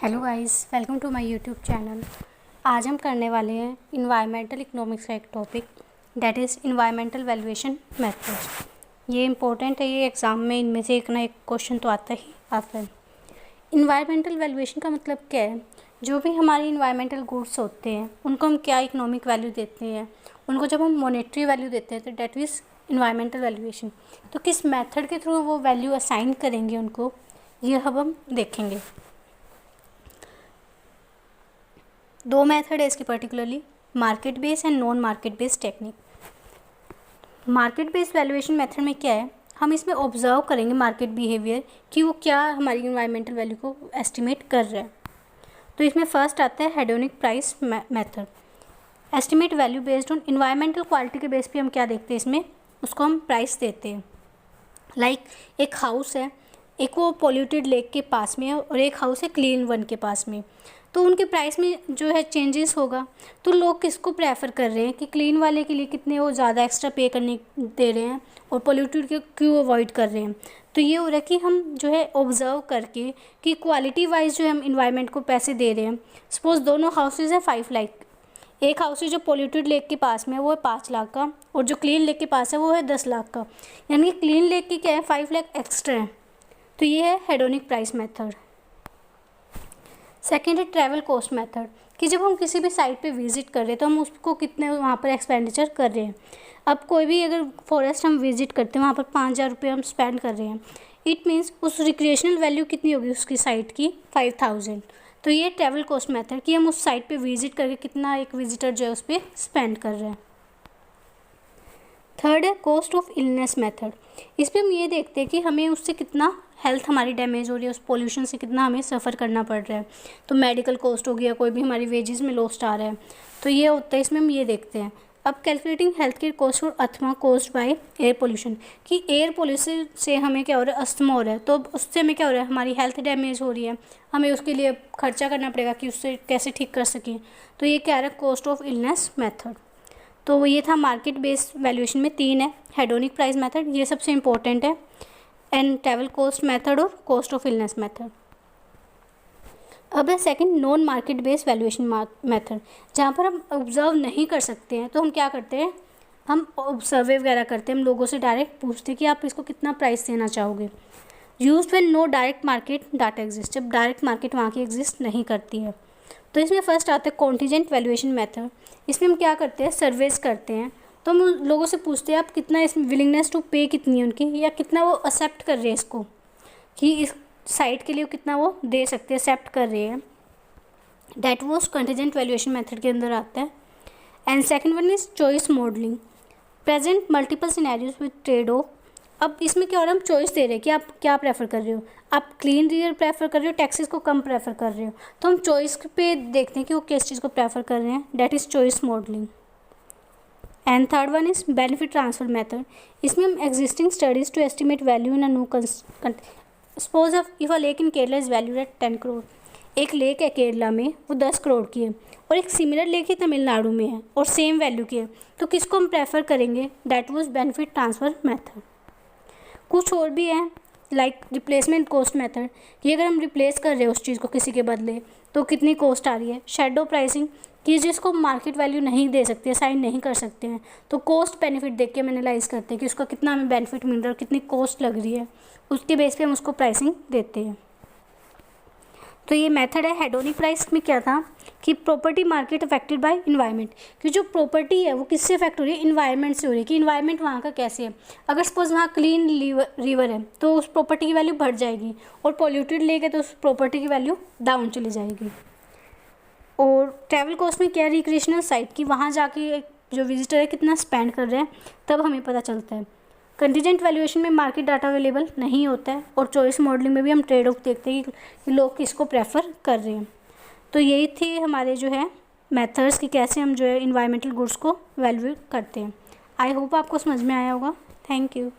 Hello guys, welcome to my YouTube channel. आज हम करने वाले हैं इन्वायरमेंटल इकोनॉमिक्स का एक topic, that is environmental valuation methods. ये इंपॉर्टेंट है, ये एग्ज़ाम में इनमें से एक ना एक क्वेश्चन तो आता ही आता है। इन्वायरमेंटल वैल्यूएशन का मतलब क्या है? जो भी हमारे इन्वायरमेंटल गुड्स होते हैं उनको हम क्या इकोनॉमिक वैल्यू देते हैं, उनको जब हम मॉनेटरी वैल्यू देते हैं तो डेट इज़ इन्वायरमेंटल वैल्यूएशन। तो किस मेथड के थ्रू वो वैल्यू असाइन करेंगे उनको, ये अब हम देखेंगे। दो मेथड है इसकी particularly, market based and non market based technique. Market based valuation method में क्या है, हम इसमें ऑब्जर्व करेंगे मार्केट बिहेवियर कि वो क्या हमारी इन्वायरमेंटल वैल्यू को एस्टिमेट कर रहा है। तो इसमें फर्स्ट आता है hedonic price method. Estimate value based on environmental quality के बेस पे हम क्या देखते हैं, इसमें उसको हम प्राइस देते हैं। लाइक एक हाउस है, एक वो पोल्यूटेड लेक के पास में है और एक हाउस है क्लीन वन के पास में, तो उनके प्राइस में जो है चेंजेस होगा। तो लोग किसको प्रेफर कर रहे हैं कि क्लीन वाले के लिए कितने वो ज़्यादा एक्स्ट्रा पे करने दे रहे हैं और पोल्यूटेड के क्यों अवॉइड कर रहे हैं। तो ये हो रहा है कि हम जो है ऑब्जर्व करके कि क्वालिटी वाइज जो हम इन्वायरमेंट को पैसे दे रहे हैं। सपोज दोनों हाउसेज हैं 5 लाख, एक हाउस है जो पोल्यूटेड लेक के पास में है वो है 5 लाख का, और जो क्लीन लेक के पास है वो है 10 लाख का, यानी कि क्लीन लेक की क्या है 5 लाख एक्स्ट्रा है। तो ये है हेडोनिक प्राइस मेथड। सेकेंड है ट्रैवल कॉस्ट मेथड, कि जब हम किसी भी साइट पे विजिट कर रहे हैं तो हम उसको कितने वहाँ पर एक्सपेंडिचर कर रहे हैं। अब कोई भी अगर फॉरेस्ट हम विजिट करते हैं वहाँ पर 5,000 रुपये हम स्पेंड कर रहे हैं, इट मीन्स उस रिक्रिएशनल वैल्यू कितनी होगी उसकी साइट की 5,000। तो ये ट्रैवल कॉस्ट मेथड कि हम उस साइट पे विजिट करके कितना एक विजिटर जो है उस पर स्पेंड कर रहे हैं। थर्ड है कॉस्ट ऑफ इलनेस मेथड। इस पर हम ये देखते हैं कि हमें उससे कितना हेल्थ हमारी डैमेज हो रही है, उस पोल्यूशन से कितना हमें सफ़र करना पड़ रहा है। तो मेडिकल कॉस्ट हो गया, कोई भी हमारी वेजेस में लॉस्ट आ रहा है, तो ये होता है, इसमें हम ये देखते हैं। अब कैलकुलेटिंग हेल्थ केयर कॉस्ट और asthma cost by air pollution, कि एयर पोल्यूशन से हमें क्या हो रहा है, अस्थमा हो रहा है, तो उससे हमें क्या हो रहा है, हमारी हेल्थ डैमेज हो रही है, हमें उसके लिए खर्चा करना पड़ेगा कि उससे कैसे ठीक कर सकें। तो ये क्या है, कॉस्ट ऑफ इलनेस मेथड। तो ये था मार्केट बेस्ड वैल्यूएशन में 3 है, हेडोनिक प्राइस मेथड ये सबसे इंपॉर्टेंट है, एंड ट्रैवल कॉस्ट मेथड और कॉस्ट ऑफ इलनेस मेथड। अब है second non market based valuation method, जहाँ पर हम ऑब्जर्व नहीं कर सकते हैं। तो हम क्या करते हैं, हम सर्वे वगैरह करते हैं, हम लोगों से डायरेक्ट पूछते हैं कि आप इसको कितना प्राइस देना चाहोगे। Use when no direct market data exist, जब डायरेक्ट मार्केट वहाँ की एग्जिस्ट नहीं करती है। तो इसमें फर्स्ट आता है कॉन्टीजेंट वैल्यूएशन मेथड। इसमें हम क्या करते हैं, सर्वेज करते हैं, तो हम लोगों से पूछते हैं आप कितना इसमें विलिंगनेस टू पे कितनी है उनकी, या कितना वो एक्सेप्ट कर रहे हैं इसको, कि इस साइट के लिए कितना वो दे सकते हैं, एक्सेप्ट कर रहे हैं। That was contingent valuation method के अंदर आता है। And second one is choice modelling, present multiple scenarios with trade off. अब इसमें क्या हो रहा है, हम चॉइस दे रहे हैं कि आप क्या प्रेफर कर रहे हो, आप क्लीन रियर प्रेफर कर रहे हो, टैक्सेस को कम प्रेफर कर रहे हो। तो हम चॉइस पे देखते हैं कि वो किस चीज़ को प्रेफर कर रहे हैं, that is choice modelling. And third one is benefit transfer method. इसमें हम existing studies to estimate value in a new suppose if a lake in Kerala is valued at 10 crore. एक लेक है केरला में, वो 10 करोड़ की है, और एक सिमिलर लेक ही तमिलनाडु में है और सेम वैल्यू की है, तो किसको हम प्रेफर करेंगे, that was benefit transfer method. कुछ और भी है लाइक रिप्लेसमेंट कॉस्ट मेथड, कि अगर हम रिप्लेस कर रहे हैं उस चीज़ को किसी के बदले तो कितनी कॉस्ट आ रही है। शैडो प्राइसिंग, कि जिसको मार्केट वैल्यू नहीं दे सकते, असाइन नहीं कर सकते हैं, तो कॉस्ट बेनिफिट देख के हम एनालाइज करते हैं कि उसका कितना हमें बेनिफिट मिल रहा है और कितनी कॉस्ट लग रही है, उसके बेस पे हम उसको प्राइसिंग देते हैं। तो ये मेथड है। हेडोनिक प्राइस में क्या था कि property market affected by environment, कि जो प्रॉपर्टी है वो किससे अफेक्ट हो रही है, इन्वायरमेंट से हो रही है, कि इन्वायरमेंट वहाँ का कैसे है। अगर सपोज वहाँ क्लीन रिवर है तो उस प्रॉपर्टी की वैल्यू बढ़ जाएगी, और पॉल्यूटेड लेक है तो उस प्रॉपर्टी की वैल्यू डाउन चली जाएगी। और ट्रैवल कॉस्ट में क्या, रिक्रिएशनल साइट की वहाँ जाके जो विजिटर है कितना स्पेंड कर रहे हैं, तब हमें पता चलता है। कंटीजेंट वैल्यूएशन में मार्केट डाटा अवेलेबल नहीं होता है, और चॉइस मॉडलिंग में भी हम ट्रेड ऑफ देखते हैं कि लोग किसको प्रेफर कर रहे हैं। तो यही थी हमारे जो है मेथड्स कि कैसे हम जो है इन्वायरमेंटल गुड्स को वैल्यू करते हैं। आई होप आपको समझ में आया होगा। Thank you.